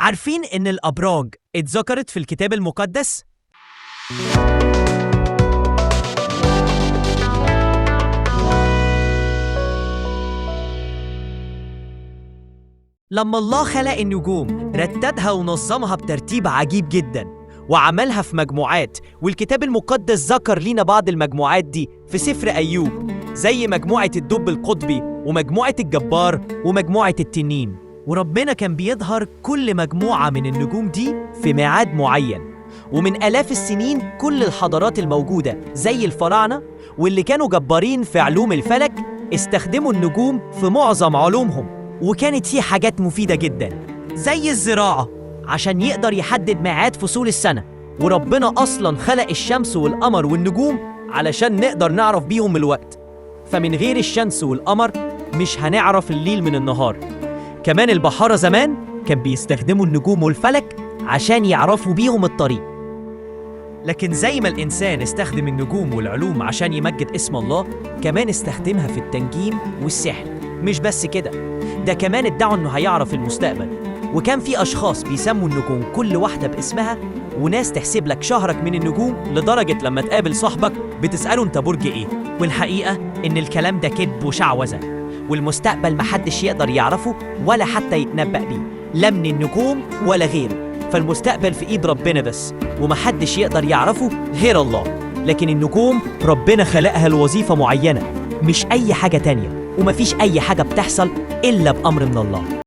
عارفين إن الأبراج اتذكرت في الكتاب المقدس؟ لما الله خلق النجوم رتبها ونظمها بترتيب عجيب جدا وعملها في مجموعات، والكتاب المقدس ذكر لينا بعض المجموعات دي في سفر أيوب، زي مجموعة الدب القطبي ومجموعة الجبار ومجموعة التنين. وربنا كان بيظهر كل مجموعة من النجوم دي في ميعاد معين. ومن آلاف السنين كل الحضارات الموجودة زي الفراعنة واللي كانوا جبارين في علوم الفلك استخدموا النجوم في معظم علومهم، وكانت فيه حاجات مفيدة جدا زي الزراعة عشان يقدر يحدد ميعاد فصول السنة. وربنا أصلاً خلق الشمس والقمر والنجوم علشان نقدر نعرف بيهم الوقت، فمن غير الشمس والقمر مش هنعرف الليل من النهار. كمان البحارة زمان كان بيستخدموا النجوم والفلك عشان يعرفوا بيهم الطريق. لكن زي ما الإنسان استخدم النجوم والعلوم عشان يمجد اسم الله، كمان استخدمها في التنجيم والسحر. مش بس كده، ده كمان ادعوا انه هيعرف المستقبل. وكان في اشخاص بيسموا النجوم كل واحدة باسمها، وناس تحسب لك شهرك من النجوم لدرجة لما تقابل صاحبك بتسأله انت برج ايه. والحقيقة ان الكلام ده كذب وشعوذة، والمستقبل محدش يقدر يعرفه ولا حتى يتنبأ بيه، لا من النجوم ولا غيره. فالمستقبل في ايد ربنا بس، ومحدش يقدر يعرفه غير الله. لكن النجوم ربنا خلقها لوظيفة معينة، مش اي حاجة تانية، ومفيش اي حاجة بتحصل الا بأمر من الله.